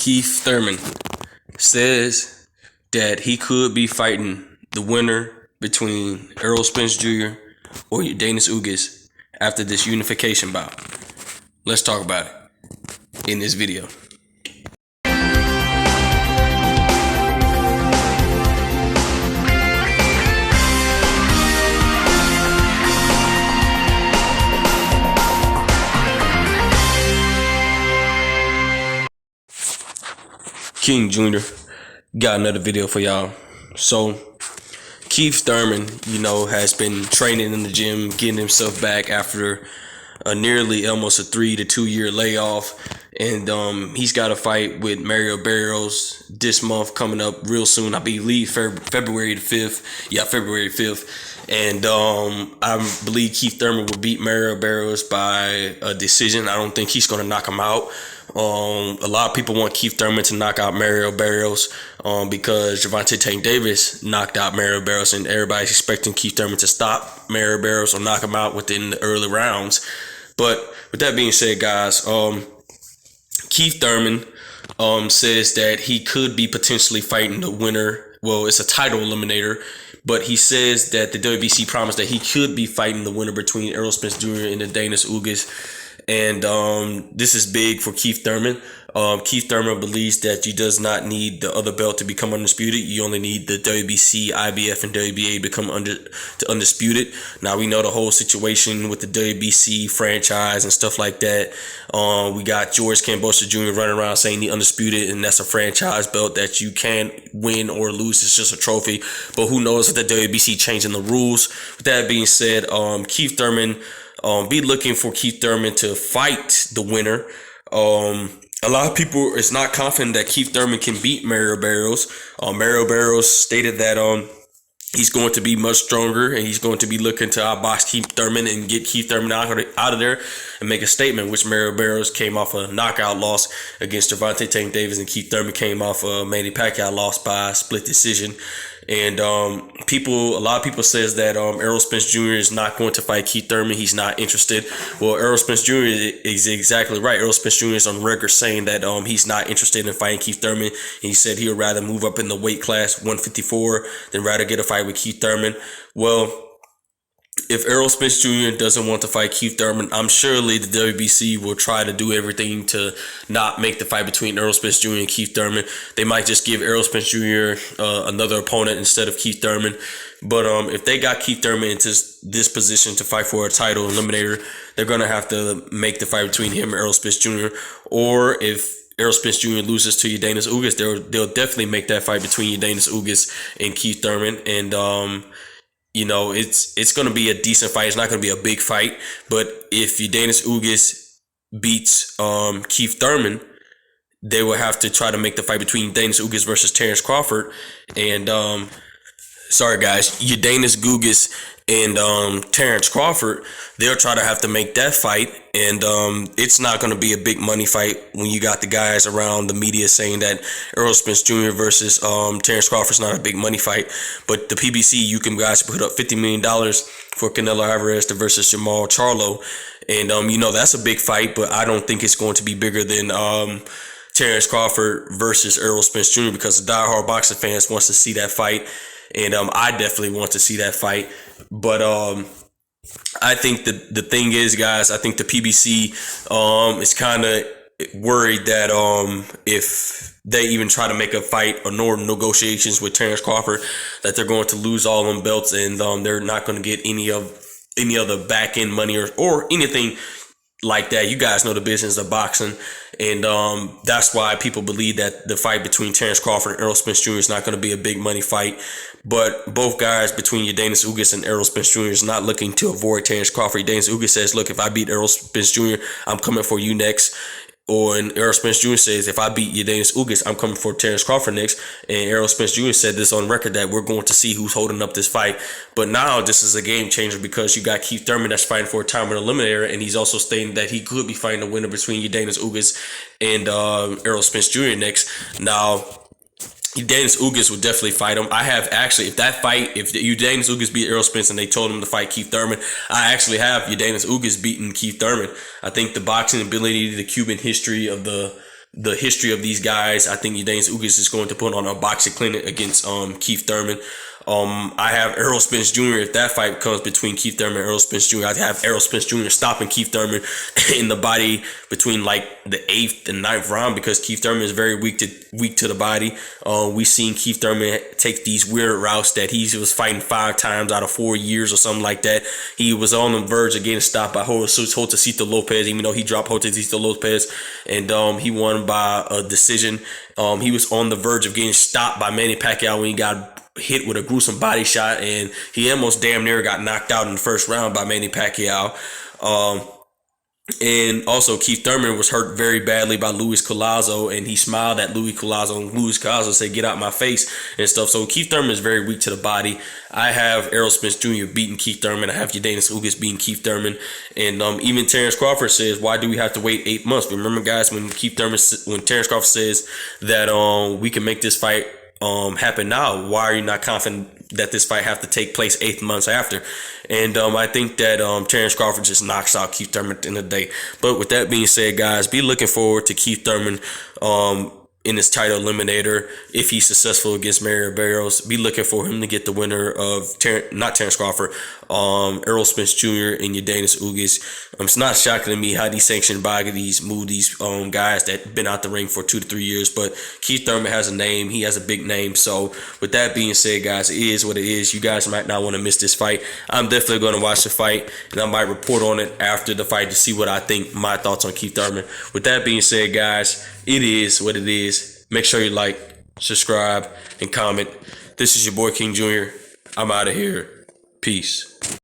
Keith Thurman says that he could be fighting the winner between Errol Spence Jr. or Ugas Ugas after this unification bout. Let's talk about it in this video. King Jr. got another video for y'all. So Keith Thurman, has been training in the gym, getting himself back after a nearly almost a 3 to 2 year layoff. And he's got a fight with Mario Barrios this month coming up real soon. I believe February the 5th. Yeah, February 5th. And I believe Keith Thurman will beat Mario Barrios by a decision. I don't think he's going to knock him out. A lot of people want Keith Thurman to knock out Mario Barrios because Gervonta Tank Davis knocked out Mario Barrios, and everybody's expecting Keith Thurman to stop Mario Barrios or knock him out within the early rounds. But with that being said, guys, Keith Thurman says that he could be potentially fighting the winner. Well, it's a title eliminator, but he says that the WBC promised that he could be fighting the winner between Errol Spence Jr. and Ugas Ugas. And this is big for Keith Thurman. Keith Thurman believes that you does not need the other belt to become undisputed. You only need the WBC, IBF, and WBA to become undisputed. Now, we know the whole situation with the WBC franchise and stuff like that. We got George Kambosos Jr. running around saying he undisputed, and that's a franchise belt that you can't win or lose. It's just a trophy. But who knows if the WBC changing the rules. With that being said, Keith Thurman, be looking for Keith Thurman to fight the winner. A lot of people is not confident that Keith Thurman can beat Mario Barrios. Mario Barrios stated that he's going to be much stronger, and he's going to be looking to outbox Keith Thurman and get Keith Thurman out of there and make a statement, which Mario Barrios came off a knockout loss against Gervonta Tank Davis, and Keith Thurman came off a Manny Pacquiao loss by split decision. And a lot of people says that Errol Spence Jr. is not going to fight Keith Thurman. He's not interested. Well, Errol Spence Jr. is exactly right. Errol Spence Jr. is on record saying that he's not interested in fighting Keith Thurman. He said he would rather move up in the weight class 154 than rather get a fight with Keith Thurman. Well, if Errol Spence Jr. doesn't want to fight Keith Thurman, I'm surely the WBC will try to do everything to not make the fight between Errol Spence Jr. and Keith Thurman. They might just give Errol Spence Jr. Another opponent instead of Keith Thurman. But if they got Keith Thurman into this position to fight for a title eliminator, they're going to have to make the fight between him and Errol Spence Jr. Or if Errol Spence Jr. loses to Ugas Ugas, they'll definitely make that fight between Ugas Ugas and Keith Thurman. And it's going to be a decent fight. It's not going to be a big fight. But if Ugas Ugas beats Keith Thurman, they will have to try to make the fight between Ugas Ugas versus Terrence Crawford. And sorry, guys, Ugas Ugas and Terrence Crawford, they'll try to have to make that fight. And it's not going to be a big money fight when you got the guys around the media saying that Errol Spence Jr. versus Terrence Crawford is not a big money fight. But the PBC, you can guys put up $50 million for Canelo Alvarez versus Jamal Charlo. And, that's a big fight, but I don't think it's going to be bigger than Terrence Crawford versus Errol Spence Jr. because the diehard boxing fans wants to see that fight. And I definitely want to see that fight. But I think the thing is, guys, I think the PBC is kind of worried that if they even try to make a fight or no negotiations with Terrence Crawford, that they're going to lose all them belts, and they're not going to get any other back end money or anything like that. You guys know the business of boxing, and that's why people believe that the fight between Terrence Crawford and Errol Spence Jr. is not going to be a big money fight. But both guys between Ugas Ugas and Errol Spence Jr. is not looking to avoid Terrence Crawford. Ugas Ugas says, look, if I beat Errol Spence Jr., I'm coming for you next. And Errol Spence Jr. says, if I beat Ugas Ugas, I'm coming for Terrence Crawford next. And Errol Spence Jr. said this on record that we're going to see who's holding up this fight. But now this is a game changer because you got Keith Thurman that's fighting for a title eliminator, and he's also stating that he could be fighting the winner between Ugas Ugas and Errol Spence Jr. next. Now, Ugas Ugas would definitely fight him. I have actually, if Ugas Ugas beat Errol Spence and they told him to fight Keith Thurman, I actually have Ugas Ugas beating Keith Thurman. I think the boxing ability, the Cuban history of the the history of these guys, I think Ugas Ugas is going to put on a boxing clinic against Keith Thurman. I have Errol Spence Jr. If that fight comes between Keith Thurman and Errol Spence Jr., I'd have Errol Spence Jr. stopping Keith Thurman in the body between like the 8th and 9th round, because Keith Thurman is very weak to the body. We've seen Keith Thurman take these weird routes that he was fighting 5 times out of 4 years or something like that. He was on the verge of getting stopped by Josecito Lopez, even though he dropped Josecito Lopez, and he won by a decision. He was on the verge of getting stopped by Manny Pacquiao when he got hit with a gruesome body shot, and he almost damn near got knocked out in the first round by Manny Pacquiao. And also Keith Thurman was hurt very badly by Luis Collazo, and he smiled at Luis Collazo, and Luis Collazo said, "Get out my face," and stuff. So Keith Thurman is very weak to the body. I have Errol Spence Jr. beating Keith Thurman. I have Ugas Ugas beating Keith Thurman. And even Terrence Crawford says, "Why do we have to wait 8 months?" Remember, guys, when Terrence Crawford says that we can make this fight happen now, why are you not confident that this fight have to take place 8 months after? And I think that Terrence Crawford just knocks out Keith Thurman at the end of the day. But with that being said, guys, be looking forward to Keith Thurman in his title eliminator. If he's successful against Mario Barrios, be looking for him to get the winner of not Terrence Crawford, Errol Spence Jr. and Ugas Ugas. It's not shocking to me how these sanctioned bodies move these guys that been out the ring for 2 to 3 years. But Keith Thurman has a name. He has a big name. So with that being said, guys, it is what it is. You guys might not want to miss this fight. I'm definitely going to watch the fight, and I might report on it after the fight to see what I think, my thoughts on Keith Thurman. With that being said, guys, it is what it is. Make sure you like, subscribe, and comment. This is your boy King Jr. I'm out of here. Peace.